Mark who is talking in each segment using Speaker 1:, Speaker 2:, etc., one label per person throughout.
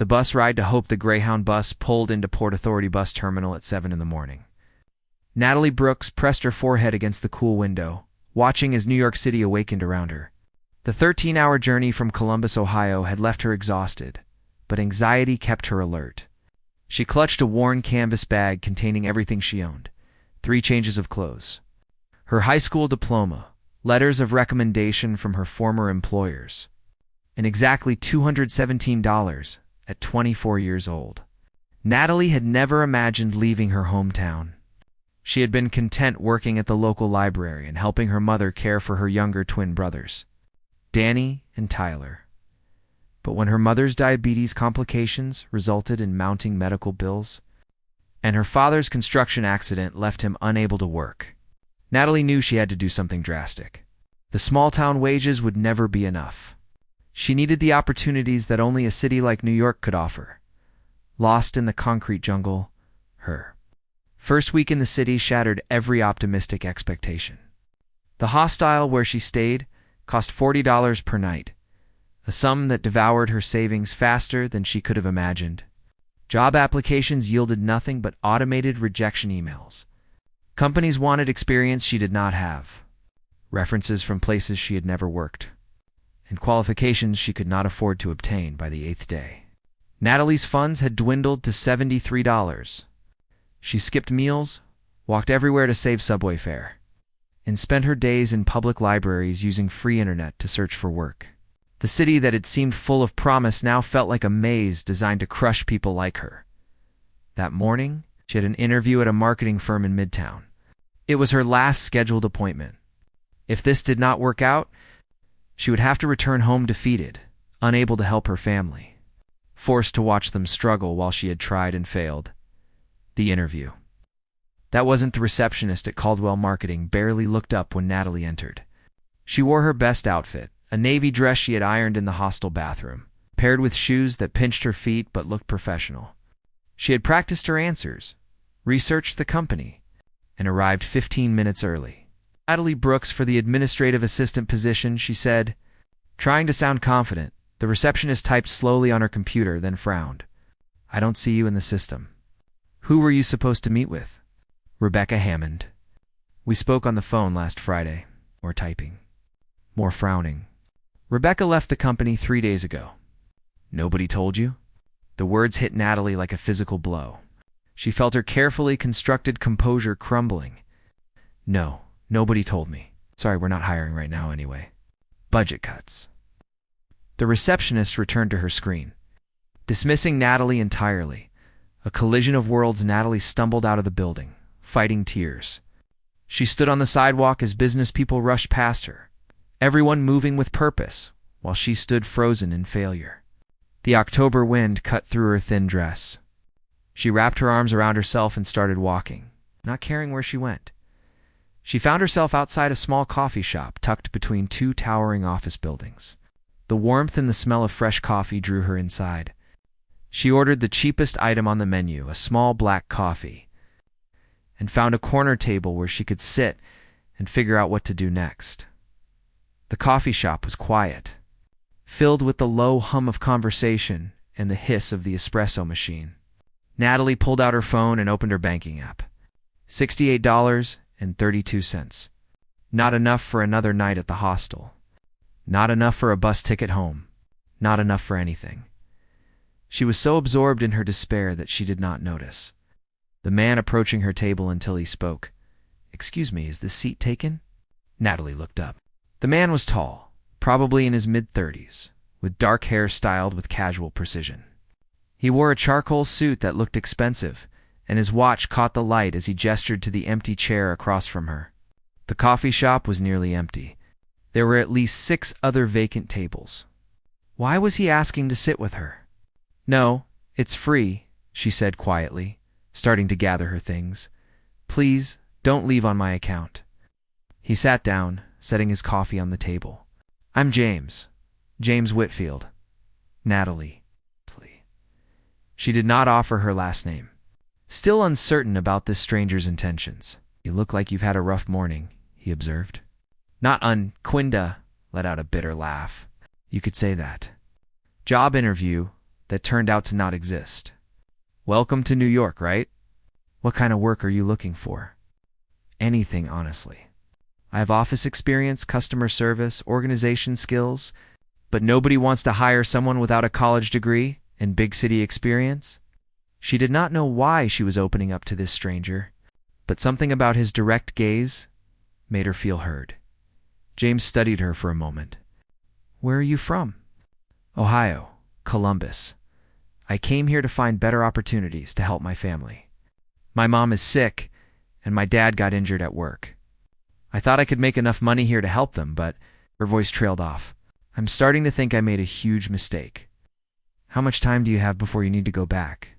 Speaker 1: The bus ride to Hope, the Greyhound bus, pulled into Port Authority bus terminal at 7 in the morning. Natalie Brooks pressed her forehead against the cool window, watching as New York City awakened around her. The 13-hour journey from Columbus, Ohio, had left her exhausted, but anxiety kept her alert. She clutched a worn canvas bag containing everything she owned: 3 changes of clothes, her high school diploma, letters of recommendation from her former employers, and exactly $217 at 24 years old. Natalie had never imagined leaving her hometown. She had been content working at the local library and helping her mother care for her younger twin brothers, Danny and Tyler. But when her mother's diabetes complications resulted in mounting medical bills, and her father's construction accident left him unable to work, Natalie knew she had to do something drastic. The small-town wages would never be enough. She needed the opportunities that only a city like New York could offer. Lost in the concrete jungle, her first week in the city shattered every optimistic expectation. The hostel where she stayed cost $40 per night, a sum that devoured her savings faster than she could have imagined. Job applications yielded nothing but automated rejection emails. Companies wanted experience she did not have, references from places she had never worked, and qualifications she could not afford to obtain by the 8th day. Natalie's funds had dwindled to $73. She skipped meals, walked everywhere to save subway fare, and spent her days in public libraries using free internet to search for work. The city that had seemed full of promise now felt like a maze designed to crush people like her. That morning, she had an interview at a marketing firm in Midtown. It was her last scheduled appointment. If this did not work out, she would have to return home defeated, unable to help her family, forced to watch them struggle while she had tried and failed. The interview. That wasn't the receptionist at Caldwell Marketing barely looked up when Natalie entered. She wore her best outfit, a navy dress she had ironed in the hostel bathroom, paired with shoes that pinched her feet but looked professional. She had practiced her answers, researched the company, and arrived 15 minutes early. Natalie Brooks for the administrative assistant position, she said, trying to sound confident. The receptionist typed slowly on her computer, then frowned. "I don't see you in the system." "Who were you supposed to meet with?" "Rebecca Hammond. We spoke on the phone last Friday." More typing. More frowning. "Rebecca left the company 3 days ago." "Nobody told you?" The words hit Natalie like a physical blow. She felt her carefully constructed composure crumbling. "No, nobody told me. Sorry, we're not hiring right now anyway. Budget cuts." The receptionist returned to her screen. Dismissing Natalie entirely, a collision of worlds, Natalie stumbled out of the building, fighting tears. She stood on the sidewalk as business people rushed past her, everyone moving with purpose, while she stood frozen in failure. The October wind cut through her thin dress. She wrapped her arms around herself and started walking, not caring where she went. She found herself outside a small coffee shop tucked between 2 towering office buildings. The warmth and the smell of fresh coffee drew her inside. She ordered the cheapest item on the menu, a small black coffee, and found a corner table where she could sit and figure out what to do next. The coffee shop was quiet, filled with the low hum of conversation and the hiss of the espresso machine. Natalie pulled out her phone and opened her banking app. $68.32. Not enough for another night at the hostel. Not enough for a bus ticket home. Not enough for anything. She was so absorbed in her despair that she did not notice the man approaching her table until he spoke. "Excuse me, is this seat taken?" Natalie looked up. The man was tall, probably in his mid-30s, with dark hair styled with casual precision. He wore a charcoal suit that looked expensive, and his watch caught the light as he gestured to the empty chair across from her. The coffee shop was nearly empty. There were at least 6 other vacant tables. Why was he asking to sit with her? "No, it's free," she said quietly, starting to gather her things. "Please, don't leave on my account." He sat down, setting his coffee on the table. "I'm James. James Whitfield." "Natalie." She did not offer her last name. Still uncertain about this stranger's intentions. "You look like you've had a rough morning," he observed. "Not un..." Quinda let out a bitter laugh. "You could say that." "Job interview, that turned out to not exist. Welcome to New York, right? What kind of work are you looking for? Anything, honestly. I have office experience, customer service, organization skills, but nobody wants to hire someone without a college degree and big city experience. She did not know why she was opening up to this stranger, but something about his direct gaze made her feel heard. James studied her for a moment. Where are you from? Ohio, Columbus. I came here to find better opportunities to help my family. My mom is sick, and my dad got injured at work. I thought I could make enough money here to help them, but her voice trailed off. I'm starting to think I made a huge mistake. How much time do you have before you need to go back?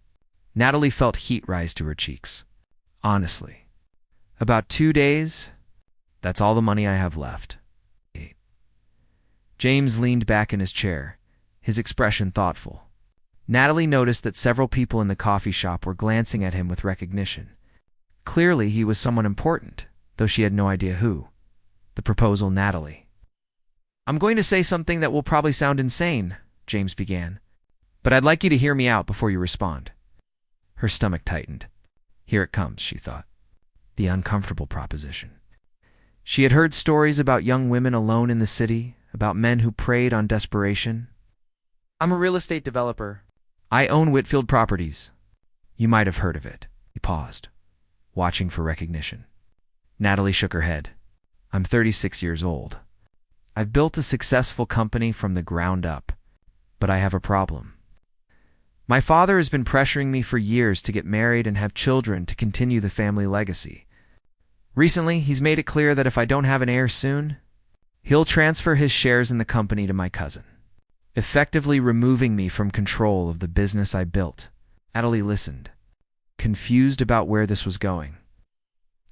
Speaker 1: Natalie felt heat rise to her cheeks. Honestly. About 2 days. That's all the money I have left. James leaned back in his chair, his expression thoughtful. Natalie noticed that several people in the coffee shop were glancing at him with recognition. Clearly, he was someone important, though she had no idea who. The proposal, Natalie. I'm going to say something that will probably sound insane, James began, but I'd like you to hear me out before you respond. Her stomach tightened. Here it comes, she thought. The uncomfortable proposition. She had heard stories about young women alone in the city, about men who preyed on desperation. I'm a real estate developer. I own Whitfield Properties. You might have heard of it. He paused, watching for recognition. Natalie shook her head. I'm 36 years old. I've built a successful company from the ground up, but I have a problem. My father has been pressuring me for years to get married and have children to continue the family legacy. Recently, he's made it clear that if I don't have an heir soon, he'll transfer his shares in the company to my cousin, effectively removing me from control of the business I built. Natalie listened, confused about where this was going.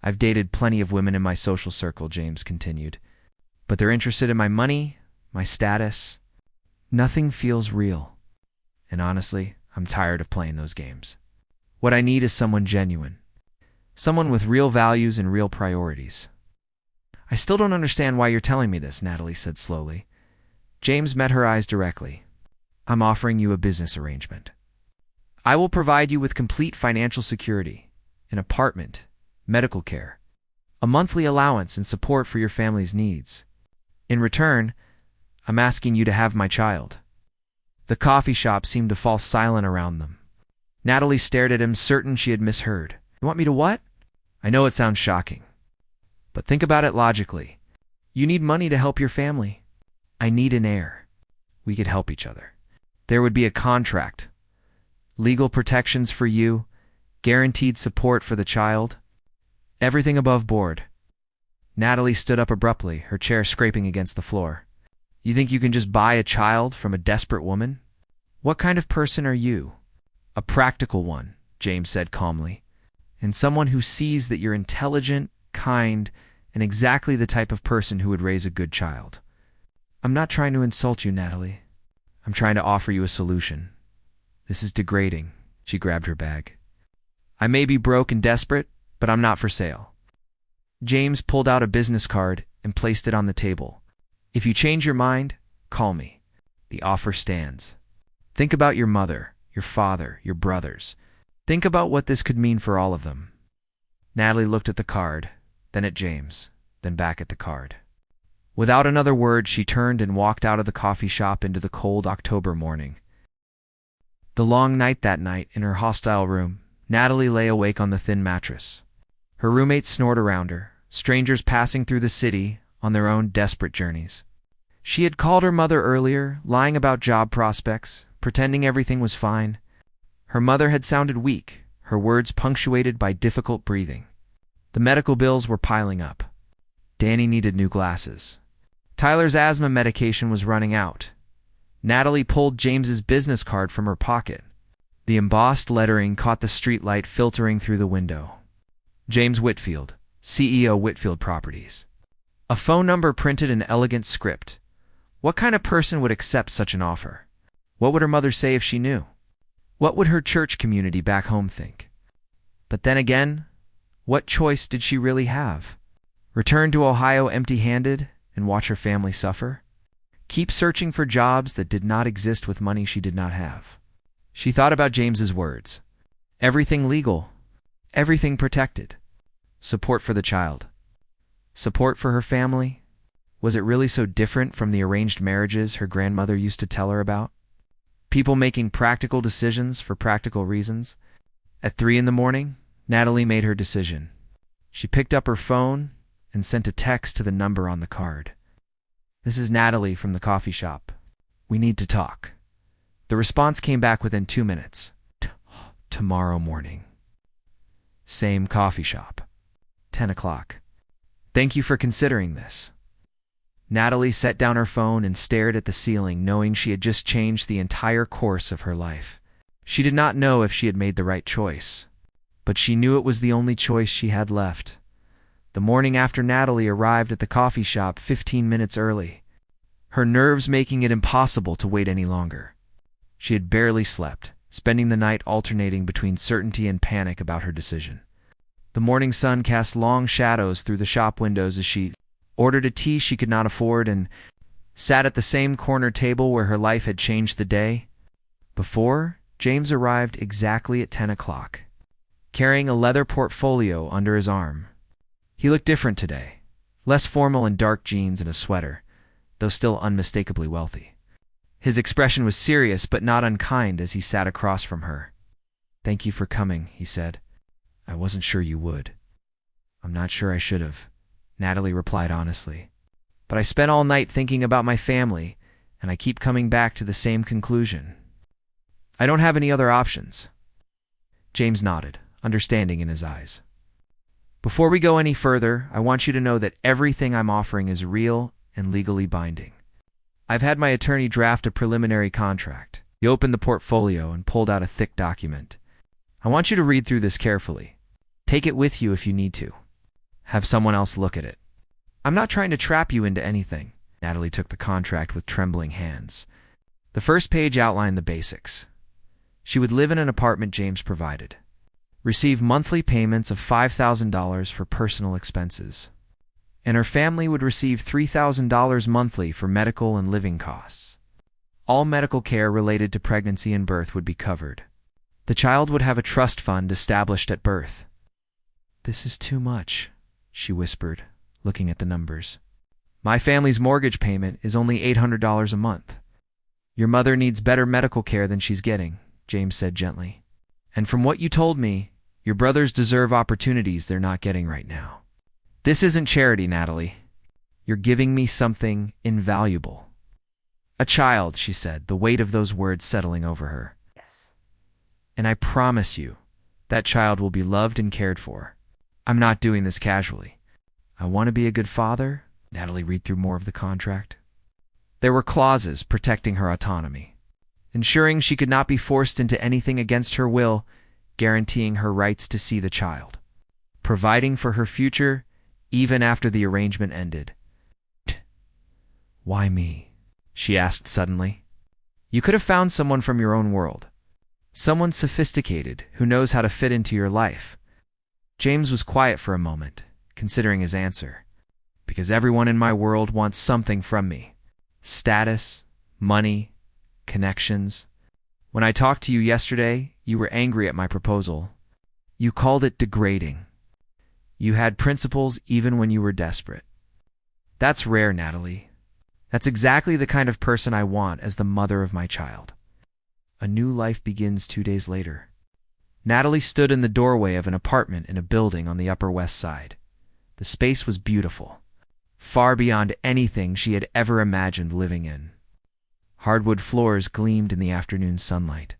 Speaker 1: I've dated plenty of women in my social circle, James continued, but they're interested in my money, my status. Nothing feels real. And honestly, I'm tired of playing those games. What I need is someone genuine, someone with real values and real priorities. I still don't understand why you're telling me this, Natalie said slowly. James met her eyes directly. I'm offering you a business arrangement. I will provide you with complete financial security, an apartment, medical care, a monthly allowance and support for your family's needs. In return, I'm asking you to have my child. The coffee shop seemed to fall silent around them. Natalie stared at him, certain she had misheard. You want me to what? I know it sounds shocking, but think about it logically. You need money to help your family. I need an heir. We could help each other. There would be a contract, legal protections for you, guaranteed support for the child, everything above board. Natalie stood up abruptly, her chair scraping against the floor. You think you can just buy a child from a desperate woman? What kind of person are you? A practical one, James said calmly, and someone who sees that you're intelligent, kind, and exactly the type of person who would raise a good child. I'm not trying to insult you, Natalie. I'm trying to offer you a solution. This is degrading. She grabbed her bag. I may be broke and desperate, but I'm not for sale. James pulled out a business card and placed it on the table. If you change your mind, call me. The offer stands. Think about your mother, your father, your brothers. Think about what this could mean for all of them. Natalie looked at the card, then at James, then back at the card. Without another word, she turned and walked out of the coffee shop into the cold October morning. The long night that night, in her hostile room, Natalie lay awake on the thin mattress. Her roommates snored around her, strangers passing through the city on their own desperate journeys. She had called her mother earlier, lying about job prospects, pretending everything was fine. Her mother had sounded weak, her words punctuated by difficult breathing. The medical bills were piling up. Danny needed new glasses. Tyler's asthma medication was running out. Natalie pulled James's business card from her pocket. The embossed lettering caught the streetlight filtering through the window. James Whitfield, CEO Whitfield Properties. A phone number printed in elegant script. What kind of person would accept such an offer? What would her mother say if she knew? What would her church community back home think? But then again, what choice did she really have? Return to Ohio empty-handed and watch her family suffer? Keep searching for jobs that did not exist with money she did not have? She thought about James's words. Everything legal. Everything protected. Support for the child. Support for her family? Was it really so different from the arranged marriages her grandmother used to tell her about? People making practical decisions for practical reasons? At 3 in the morning, Natalie made her decision. She picked up her phone and sent a text to the number on the card. "This is Natalie from the coffee shop. We need to talk." The response came back within 2 minutes. "Tomorrow morning. Same coffee shop. 10 o'clock. Thank you for considering this." Natalie set down her phone and stared at the ceiling, knowing she had just changed the entire course of her life. She did not know if she had made the right choice, but she knew it was the only choice she had left. The morning after Natalie arrived at the coffee shop 15 minutes early, her nerves making it impossible to wait any longer. She had barely slept, spending the night alternating between certainty and panic about her decision. The morning sun cast long shadows through the shop windows as she ordered a tea she could not afford and sat at the same corner table where her life had changed the day before. James arrived exactly at 10 o'clock, carrying a leather portfolio under his arm. He looked different today, less formal in dark jeans and a sweater, though still unmistakably wealthy. His expression was serious but not unkind as he sat across from her. "Thank you for coming," he said. "I wasn't sure you would." "I'm not sure I should have," Natalie replied honestly. "But I spent all night thinking about my family, and I keep coming back to the same conclusion. I don't have any other options." James nodded, understanding in his eyes. "Before we go any further, I want you to know that everything I'm offering is real and legally binding. I've had my attorney draft a preliminary contract." He opened the portfolio and pulled out a thick document. "I want you to read through this carefully. Take it with you if you need to. Have someone else look at it. I'm not trying to trap you into anything." Natalie took the contract with trembling hands. The first page outlined the basics. She would live in an apartment James provided, receive monthly payments of $5,000 for personal expenses, and her family would receive $3,000 monthly for medical and living costs. All medical care related to pregnancy and birth would be covered. The child would have a trust fund established at birth. "This is too much," she whispered, looking at the numbers. "My family's mortgage payment is only $800 a month. Your mother needs better medical care than she's getting," James said gently. "And from what you told me, your brothers deserve opportunities they're not getting right now. This isn't charity, Natalie. You're giving me something invaluable." "A child," she said, the weight of those words settling over her.
Speaker 2: Yes.
Speaker 1: "And I promise you, that child will be loved and cared for. I'm not doing this casually. I want to be a good father." Natalie read through more of the contract. There were clauses protecting her autonomy, ensuring she could not be forced into anything against her will, guaranteeing her rights to see the child, providing for her future even after the arrangement ended. "Why me?" she asked suddenly. "You could have found someone from your own world, someone sophisticated who knows how to fit into your life." James was quiet for a moment, considering his answer. "Because everyone in my world wants something from me. Status, money, connections. When I talked to you yesterday, you were angry at my proposal. You called it degrading. You had principles even when you were desperate. That's rare, Natalie. That's exactly the kind of person I want as the mother of my child." A new life begins 2 days later. Natalie stood in the doorway of an apartment in a building on the Upper West Side. The space was beautiful, far beyond anything she had ever imagined living in. Hardwood floors gleamed in the afternoon sunlight.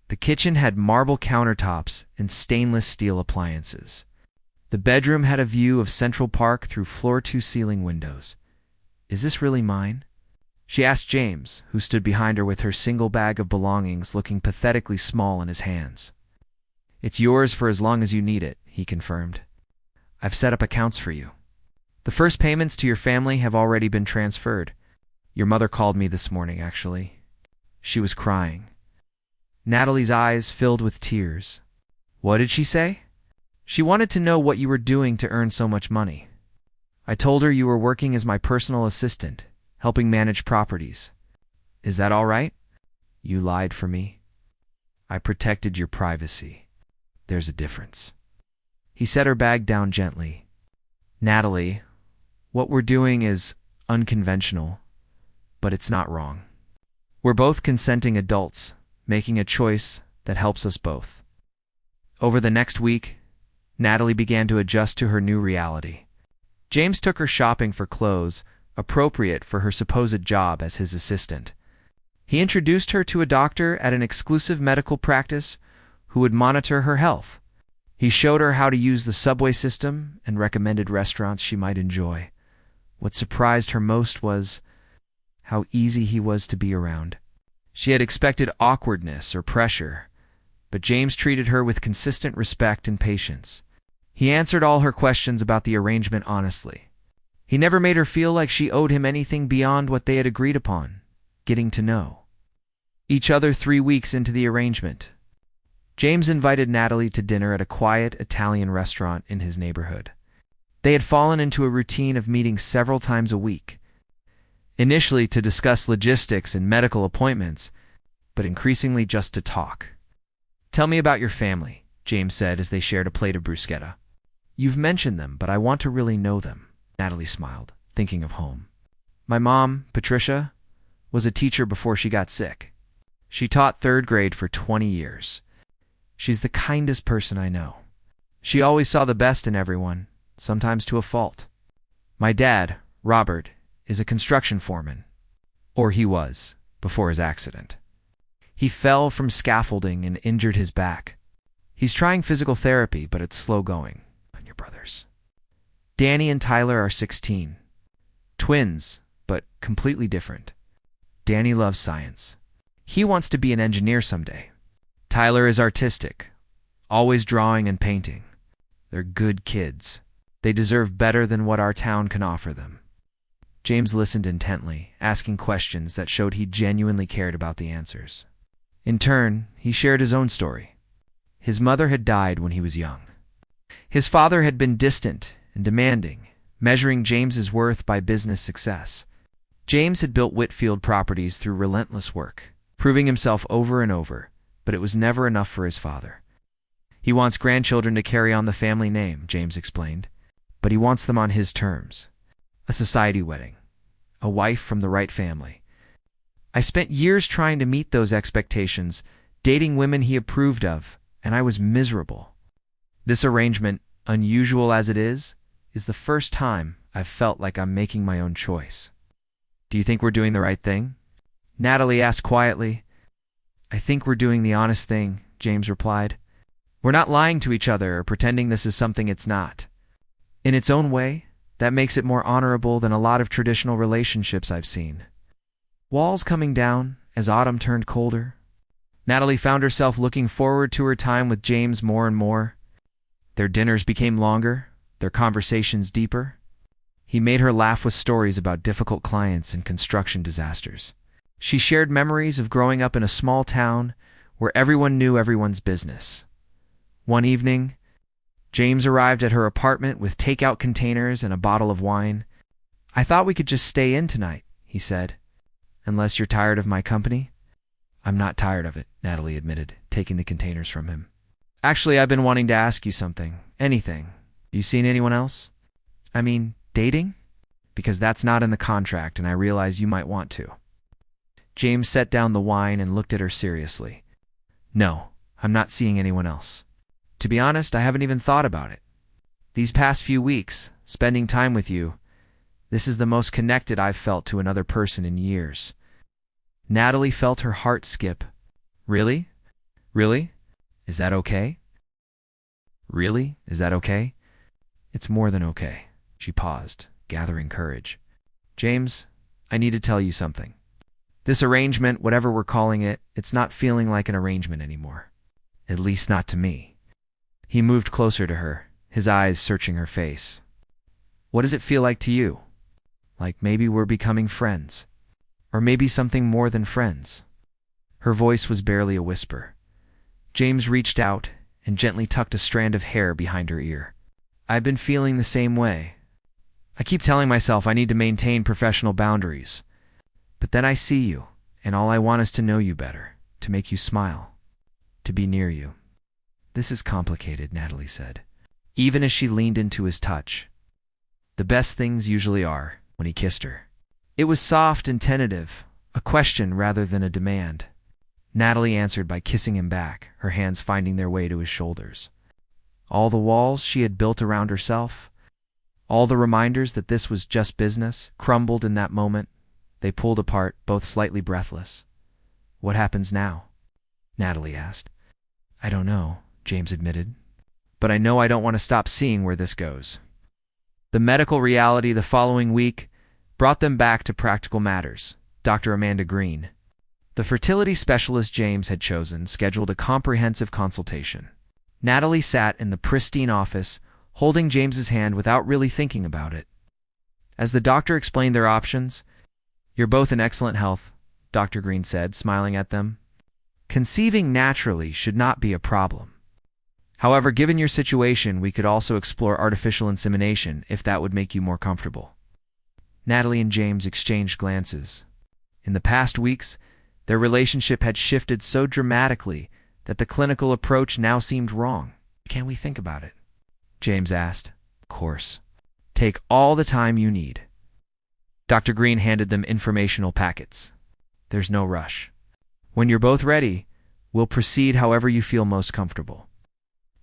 Speaker 1: The kitchen had marble countertops and stainless steel appliances. The bedroom had a view of Central Park through floor-to-ceiling windows. "Is this really mine?" she asked James, who stood behind her with her single bag of belongings looking pathetically small in his hands. "It's yours for as long as you need it," he confirmed. "I've set up accounts for you. The first payments to your family have already been transferred. Your mother called me this morning, actually. She was crying." Natalie's eyes filled with tears. "What did she say?" "She wanted to know what you were doing to earn so much money. I told her you were working as my personal assistant, helping manage properties. Is that all right?" "You lied for me." I protected your privacy. There's a difference. He set her bag down gently. Natalie, what we're doing is unconventional, but it's not wrong. We're both consenting adults, making a choice that helps us both. Over the next week, Natalie began to adjust to her new reality. James took her shopping for clothes appropriate for her supposed job as his assistant. He introduced her to a doctor at an exclusive medical practice who would monitor her health. He showed her how to use the subway system and recommended restaurants she might enjoy. What surprised her most was how easy he was to be around. She had expected awkwardness or pressure, but James treated her with consistent respect and patience. He answered all her questions about the arrangement honestly. He never made her feel like she owed him anything beyond what they had agreed upon, getting to know each other 3 weeks into the arrangement. James invited Natalie to dinner at a quiet Italian restaurant in his neighborhood. They had fallen into a routine of meeting several times a week, initially to discuss logistics and medical appointments, but increasingly just to talk. "Tell me about your family," James said as they shared a plate of bruschetta. "You've mentioned them, but I want to really know them," Natalie smiled, thinking of home. "My mom, Patricia, was a teacher before she got sick. She taught 3rd grade for 20 years. She's the kindest person I know. She always saw the best in everyone, sometimes to a fault. My dad, Robert, is a construction foreman. Or he was, before his accident. He fell from scaffolding and injured his back. He's trying physical therapy, but it's slow going." "And your brothers?" "Danny and Tyler are 16. Twins, but completely different. Danny loves science. He wants to be an engineer someday. Tyler is artistic, always drawing and painting. They're good kids. They deserve better than what our town can offer them." James listened intently, asking questions that showed he genuinely cared about the answers. In turn, he shared his own story. His mother had died when he was young. His father had been distant and demanding, measuring James's worth by business success. James had built Whitfield Properties through relentless work, proving himself over and over, but it was never enough for his father. "He wants grandchildren to carry on the family name," James explained, "but he wants them on his terms. A society wedding. A wife from the right family. I spent years trying to meet those expectations, dating women he approved of, and I was miserable. This arrangement, unusual as it is the first time I've felt like I'm making my own choice." "Do you think we're doing the right thing?" Natalie asked quietly. "I think we're doing the honest thing," James replied. "We're not lying to each other or pretending this is something it's not. In its own way, that makes it more honorable than a lot of traditional relationships I've seen." Walls coming down as autumn turned colder. Natalie found herself looking forward to her time with James more and more. Their dinners became longer, their conversations deeper. He made her laugh with stories about difficult clients and construction disasters. She shared memories of growing up in a small town where everyone knew everyone's business. One evening, James arrived at her apartment with takeout containers and a bottle of wine. "I thought we could just stay in tonight," he said. "Unless you're tired of my company?" "I'm not tired of it," Natalie admitted, taking the containers from him. "Actually, I've been wanting to ask you something. Anything. You seen anyone else? I mean, dating? Because that's not in the contract, and I realize you might want to." James set down the wine and looked at her seriously. "No, I'm not seeing anyone else. To be honest, I haven't even thought about it. These past few weeks, spending time with you, this is the most connected I've felt to another person in years." Natalie felt her heart skip. "Really? Really? Is that okay? Really? Is that okay?" "It's more than okay." She paused, gathering courage. "James, I need to tell you something. This arrangement, whatever we're calling it, it's not feeling like an arrangement anymore. At least not to me." He moved closer to her, his eyes searching her face. "What does it feel like to you? Like maybe we're becoming friends? Or maybe something more than friends?" Her voice was barely a whisper. James reached out and gently tucked a strand of hair behind her ear. "I've been feeling the same way. I keep telling myself I need to maintain professional boundaries. But then I see you, and all I want is to know you better, to make you smile. to be near you. This is complicated, Natalie said, even as she leaned into his touch. The best things usually are, when he kissed her. It was soft and tentative, a question rather than a demand. Natalie answered by kissing him back, her hands finding their way to his shoulders. All the walls she had built around herself, all the reminders that this was just business, crumbled in that moment. They pulled apart, both slightly breathless. What happens now? Natalie asked. I don't know, James admitted. But I know I don't want to stop seeing where this goes. The medical reality the following week brought them back to practical matters. Dr. Amanda Green, the fertility specialist James had chosen, scheduled a comprehensive consultation. Natalie sat in the pristine office, holding James's hand without really thinking about it. As the doctor explained their options, "You're both in excellent health," Dr. Green said, smiling at them. "Conceiving naturally should not be a problem. However, given your situation, we could also explore artificial insemination if that would make you more comfortable." Natalie and James exchanged glances. In the past weeks, their relationship had shifted so dramatically that the clinical approach now seemed wrong. "Can we think about it?" James asked. "Of course. Take all the time you need." Dr. Green handed them informational packets. "There's no rush. When you're both ready, we'll proceed however you feel most comfortable."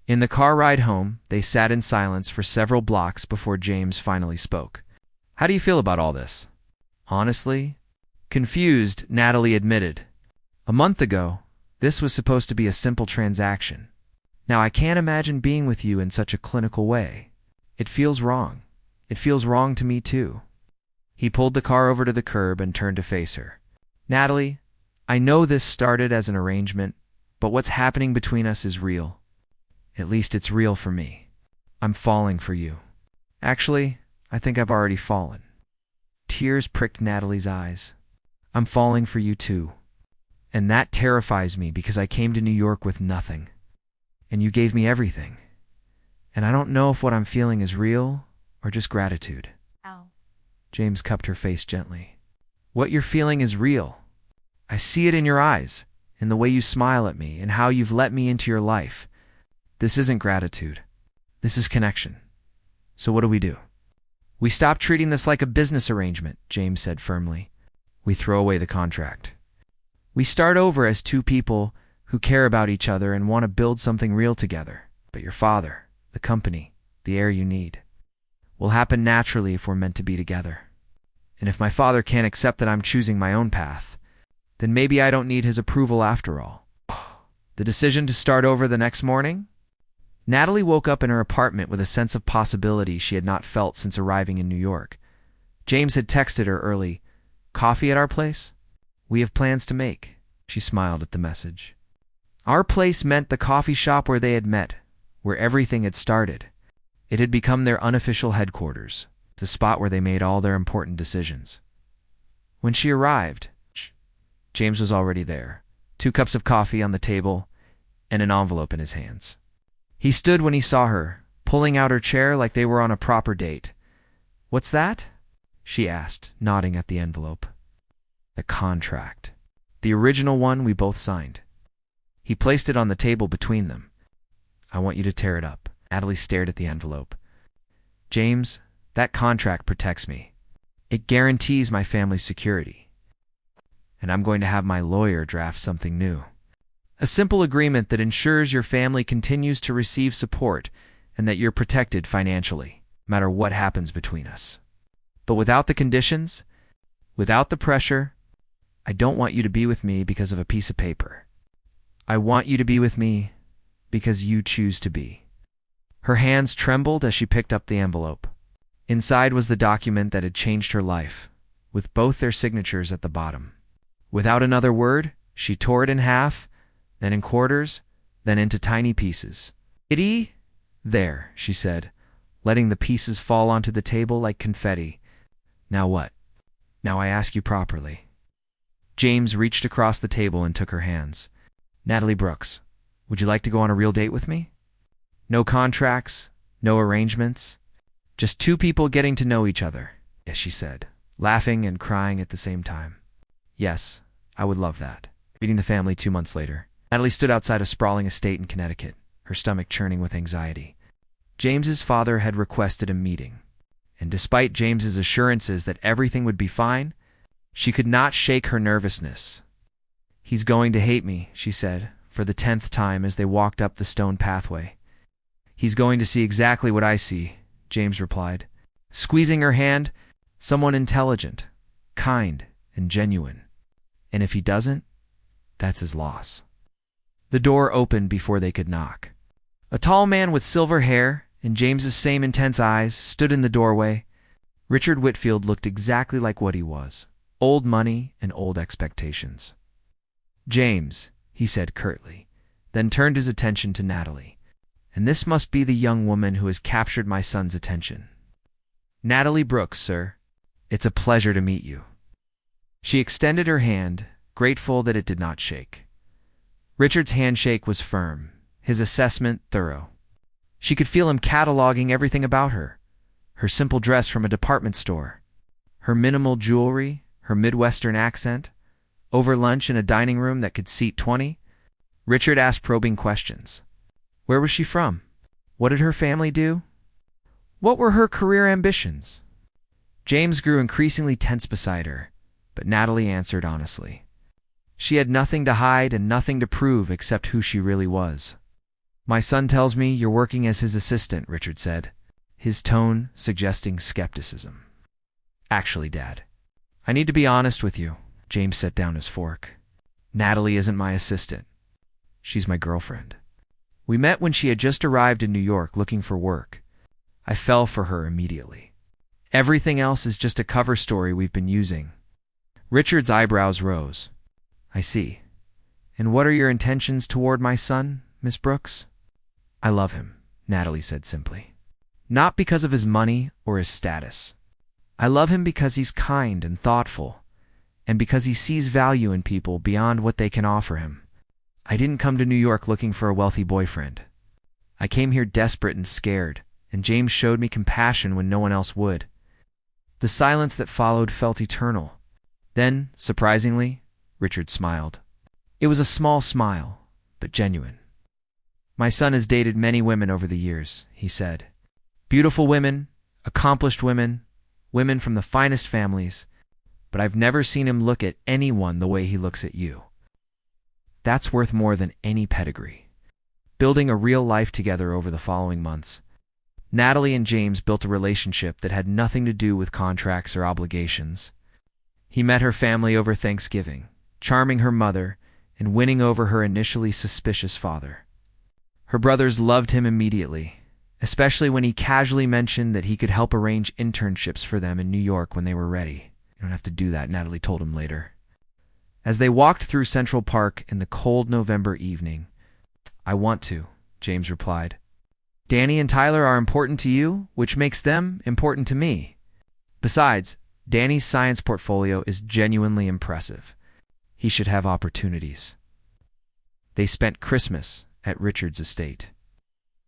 Speaker 1: In the car ride home, they sat in silence for several blocks before James finally spoke. "How do you feel about all this?" "Honestly, confused," Natalie admitted. "A month ago, this was supposed to be a simple transaction. Now I can't imagine being with you in such a clinical way. It feels wrong. It feels wrong to me too." He pulled the car over to the curb and turned to face her. "Natalie, I know this started as an arrangement, but what's happening between us is real. At least it's real for me. I'm falling for you. Actually, I think I've already fallen." Tears pricked Natalie's eyes. "I'm falling for you too. And that terrifies me because I came to New York with nothing. And you gave me everything. And I don't know if what I'm feeling is real or just gratitude."
Speaker 2: Ow.
Speaker 1: James cupped her face gently. "What you're feeling is real. I see it in your eyes, in the way you smile at me, and how you've let me into your life. This isn't gratitude. This is connection. So what do? "We stop treating this like a business arrangement," James said firmly. "We throw away the contract. We start over as two people who care about each other and want to build something real together. But your father, the company, the heir you need, will happen naturally if we're meant to be together. And if my father can't accept that I'm choosing my own path, then maybe I don't need his approval after all." The decision to start over the next morning? Natalie woke up in her apartment with a sense of possibility she had not felt since arriving in New York. James had texted her early, "Coffee at our place? We have plans to make." She smiled at the message. Our place meant the coffee shop where they had met, where everything had started. It had become their unofficial headquarters, the spot where they made all their important decisions. When she arrived, James was already there, 2 cups of coffee on the table and an envelope in his hands. He stood when he saw her, pulling out her chair like they were on a proper date. "What's that?" she asked, nodding at the envelope. "The contract. The original one we both signed." He placed it on the table between them. "I want you to tear it up." Natalie stared at the envelope. "James, that contract protects me. It guarantees my family's security. And I'm going to have my lawyer draft something new. A simple agreement that ensures your family continues to receive support and that you're protected financially, no matter what happens between us. But without the conditions, without the pressure, I don't want you to be with me because of a piece of paper. I want you to be with me because you choose to be." Her hands trembled as she picked up the envelope. Inside was the document that had changed her life, with both their signatures at the bottom. Without another word, she tore it in half, then in quarters, then into tiny pieces. "Kitty, there," she said, letting the pieces fall onto the table like confetti. "Now what? Now I ask you properly." James reached across the table and took her hands. "Natalie Brooks, would you like to go on a real date with me? No contracts, no arrangements, just 2 people getting to know each other," yes, she said, laughing and crying at the same time. "Yes, I would love that." Meeting the family 2 months later. Natalie stood outside a sprawling estate in Connecticut, her stomach churning with anxiety. James's father had requested a meeting, and despite James's assurances that everything would be fine, she could not shake her nervousness. "He's going to hate me," she said, for the 10th time as they walked up the stone pathway. "He's going to see exactly what I see," James replied, squeezing her hand. "Someone intelligent, kind, and genuine. And if he doesn't, that's his loss." The door opened before they could knock. A tall man with silver hair and James's same intense eyes stood in the doorway. Richard Whitfield looked exactly like what he was: old money and old expectations. "James," he said curtly, then turned his attention to Natalie. "And this must be the young woman who has captured my son's attention." "Natalie Brooks, sir. It's a pleasure to meet you." She extended her hand, grateful that it did not shake. Richard's handshake was firm, his assessment thorough. She could feel him cataloging everything about her: her simple dress from a department store, her minimal jewelry, her Midwestern accent, over lunch in a dining room that could seat 20. Richard asked probing questions. Where was she from? What did her family do? What were her career ambitions? James grew increasingly tense beside her, but Natalie answered honestly. She had nothing to hide and nothing to prove except who she really was. "My son tells me you're working as his assistant," Richard said, his tone suggesting skepticism. "Actually, Dad, I need to be honest with you." James set down his fork. "Natalie isn't my assistant. She's my girlfriend. We met when she had just arrived in New York looking for work. I fell for her immediately. Everything else is just a cover story we've been using." Richard's eyebrows rose. "I see. And what are your intentions toward my son, Miss Brooks?" "I love him," Natalie said simply. "Not because of his money or his status. I love him because he's kind and thoughtful, and because he sees value in people beyond what they can offer him. I didn't come to New York looking for a wealthy boyfriend. I came here desperate and scared, and James showed me compassion when no one else would." The silence that followed felt eternal. Then, surprisingly, Richard smiled. It was a small smile, but genuine. "My son has dated many women over the years," he said. "Beautiful women, accomplished women, women from the finest families, but I've never seen him look at anyone the way he looks at you. That's worth more than any pedigree." Building a real life together over the following months, Natalie and James built a relationship that had nothing to do with contracts or obligations. He met her family over Thanksgiving, charming her mother and winning over her initially suspicious father. Her brothers loved him immediately, especially when he casually mentioned that he could help arrange internships for them in New York when they were ready. "You don't have to do that," Natalie told him later. As they walked through Central Park in the cold November evening, "I want to," James replied. "Danny and Tyler are important to you, which makes them important to me. Besides, Danny's science portfolio is genuinely impressive. He should have opportunities." They spent Christmas at Richard's estate,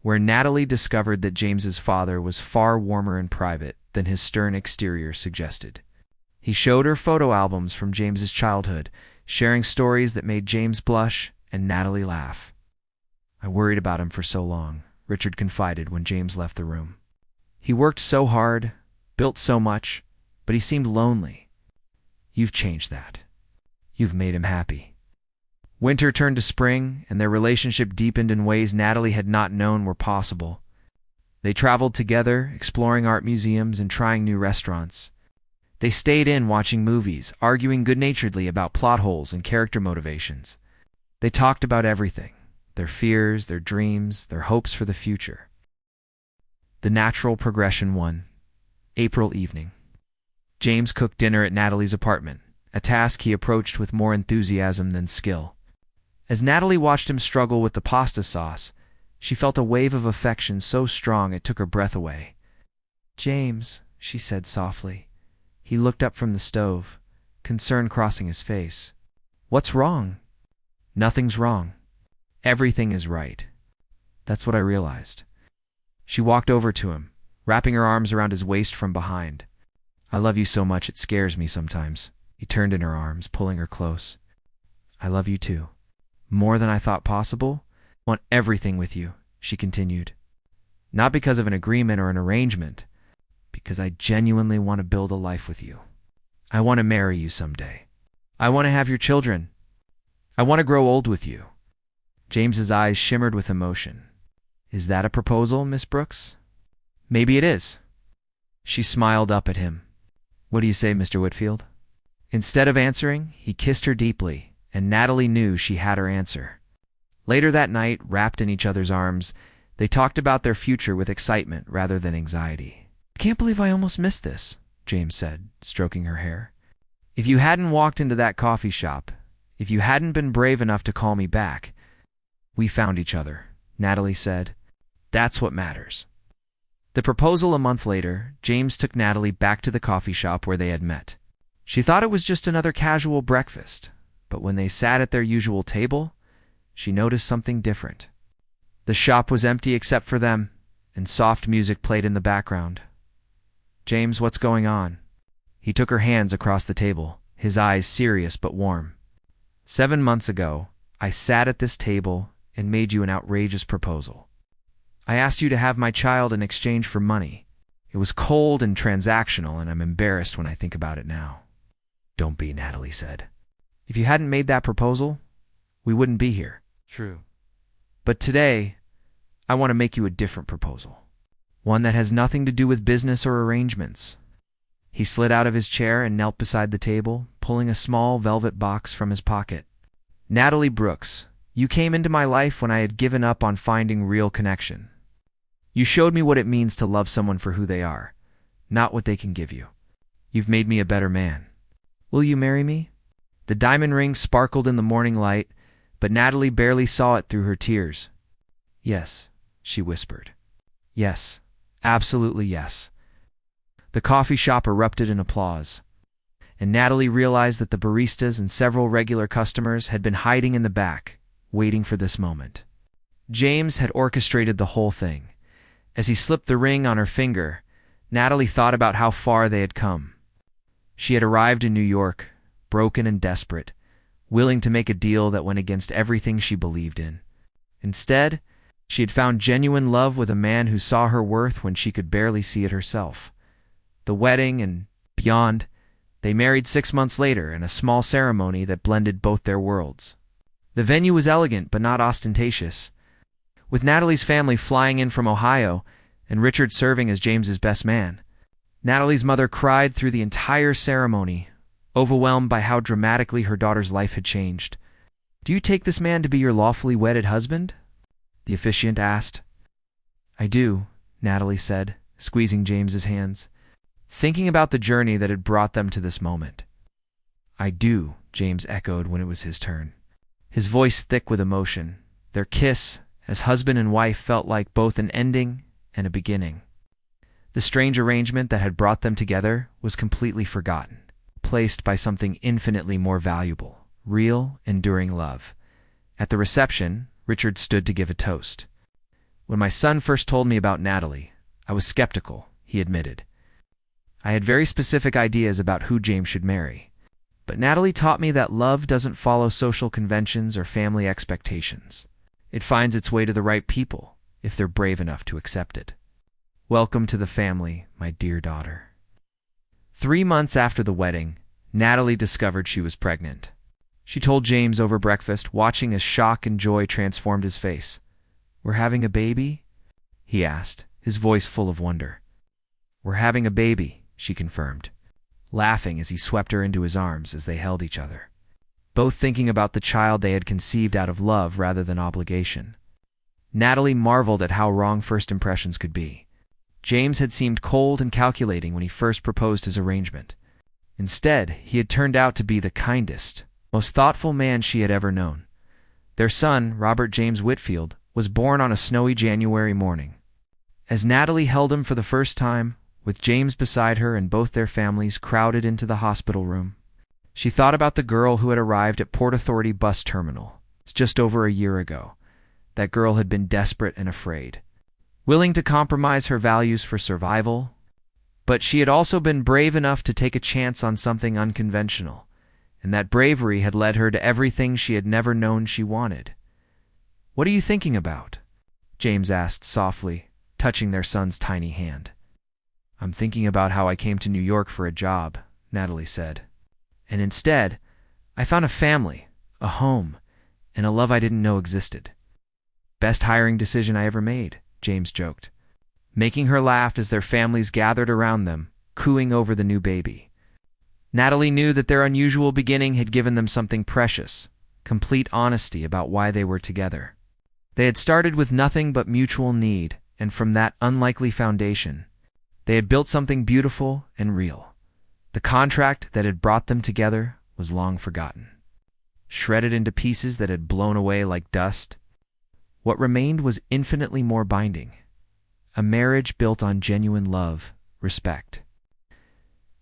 Speaker 1: where Natalie discovered that James's father was far warmer in private than his stern exterior suggested. He showed her photo albums from James's childhood, sharing stories that made James blush and Natalie laugh. "I worried about him for so long," Richard confided when James left the room. "He worked so hard, built so much, but he seemed lonely. You've changed that. You've made him happy." Winter turned to spring, and their relationship deepened in ways Natalie had not known were possible. They traveled together, exploring art museums and trying new restaurants. They stayed in watching movies, arguing good-naturedly about plot holes and character motivations. They talked about everything: their fears, their dreams, their hopes for the future. The natural progression one. April evening. James cooked dinner at Natalie's apartment, a task he approached with more enthusiasm than skill. As Natalie watched him struggle with the pasta sauce, she felt a wave of affection so strong it took her breath away. "James," she said softly. He looked up from the stove, concern crossing his face. "What's wrong?" "Nothing's wrong. Everything is right." That's what I realized. She walked over to him, wrapping her arms around his waist from behind. "I love you so much it scares me sometimes." He turned in her arms, pulling her close. "I love you too. More than I thought possible? I want everything with you, she continued. Not because of an agreement or an arrangement, because I genuinely want to build a life with you. I want to marry you someday. I want to have your children. I want to grow old with you. James's eyes shimmered with emotion. Is that a proposal, Miss Brooks? Maybe it is. She smiled up at him. What do you say, Mr. Whitfield? Instead of answering, he kissed her deeply, and Natalie knew she had her answer. Later that night, wrapped in each other's arms, they talked about their future with excitement rather than anxiety. I can't believe I almost missed this, James said, stroking her hair. If you hadn't walked into that coffee shop, if you hadn't been brave enough to call me back, we found each other, Natalie said. That's what matters. The proposal a month later, James took Natalie back to the coffee shop where they had met. She thought it was just another casual breakfast, but when they sat at their usual table, she noticed something different. The shop was empty except for them, and soft music played in the background. James, what's going on? He took her hands across the table, his eyes serious but warm. 7 months ago, I sat at this table and made you an outrageous proposal. I asked you to have my child in exchange for money. It was cold and transactional, and I'm embarrassed when I think about it now. Don't be, Natalie said. If you hadn't made that proposal, we wouldn't be here. True. But today, I want to make you a different proposal. One that has nothing to do with business or arrangements. He slid out of his chair and knelt beside the table, pulling a small velvet box from his pocket. Natalie Brooks, you came into my life when I had given up on finding real connection. You showed me what it means to love someone for who they are, not what they can give you. You've made me a better man. Will you marry me? The diamond ring sparkled in the morning light, but Natalie barely saw it through her tears. Yes, she whispered. Yes, absolutely yes. The coffee shop erupted in applause, and Natalie realized that the baristas and several regular customers had been hiding in the back, waiting for this moment. James had orchestrated the whole thing. As he slipped the ring on her finger, Natalie thought about how far they had come. She had arrived in New York, broken and desperate, willing to make a deal that went against everything she believed in. Instead, she had found genuine love with a man who saw her worth when she could barely see it herself. The wedding and beyond, they married 6 months later in a small ceremony that blended both their worlds. The venue was elegant but not ostentatious, with Natalie's family flying in from Ohio and Richard serving as James's best man. Natalie's mother cried through the entire ceremony, overwhelmed by how dramatically her daughter's life had changed. Do you take this man to be your lawfully wedded husband? The officiant asked. I do, Natalie said, squeezing James's hands, thinking about the journey that had brought them to this moment. I do, James echoed when it was his turn, his voice thick with emotion. Their kiss, as husband and wife, felt like both an ending and a beginning. The strange arrangement that had brought them together was completely forgotten, replaced by something infinitely more valuable, real, enduring love. At the reception, Richard stood to give a toast. When my son first told me about Natalie, I was skeptical, he admitted. I had very specific ideas about who James should marry. But Natalie taught me that love doesn't follow social conventions or family expectations. It finds its way to the right people, if they're brave enough to accept it. Welcome to the family, my dear daughter. 3 months after the wedding, Natalie discovered she was pregnant. She told James over breakfast, watching as shock and joy transformed his face. We're having a baby? He asked, his voice full of wonder. We're having a baby, she confirmed, laughing as he swept her into his arms as they held each other, both thinking about the child they had conceived out of love rather than obligation. Natalie marveled at how wrong first impressions could be. James had seemed cold and calculating when he first proposed his arrangement. Instead, he had turned out to be the kindest, most thoughtful man she had ever known. Their son, Robert James Whitfield, was born on a snowy January morning. As Natalie held him for the first time, with James beside her and both their families crowded into the hospital room, she thought about the girl who had arrived at Port Authority bus terminal just over a year ago. That girl had been desperate and afraid, willing to compromise her values for survival, but she had also been brave enough to take a chance on something unconventional, and that bravery had led her to everything she had never known she wanted. "What are you thinking about?" James asked softly, touching their son's tiny hand. "I'm thinking about how I came to New York for a job," Natalie said. "And instead, I found a family, a home, and a love I didn't know existed." "Best hiring decision I ever made," James joked, making her laugh as their families gathered around them, cooing over the new baby. Natalie knew that their unusual beginning had given them something precious, complete honesty about why they were together. They had started with nothing but mutual need, and from that unlikely foundation, they had built something beautiful and real. The contract that had brought them together was long forgotten, shredded into pieces that had blown away like dust. What remained was infinitely more binding, a marriage built on genuine love, respect,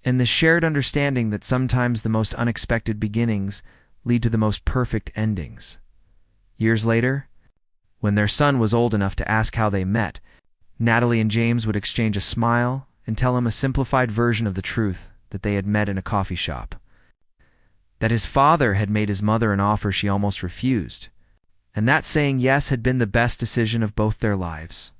Speaker 1: and the shared understanding that sometimes the most unexpected beginnings lead to the most perfect endings. Years later, when their son was old enough to ask how they met, Natalie and James would exchange a smile and tell him a simplified version of the truth that they had met in a coffee shop. That his father had made his mother an offer she almost refused, and that saying yes had been the best decision of both their lives.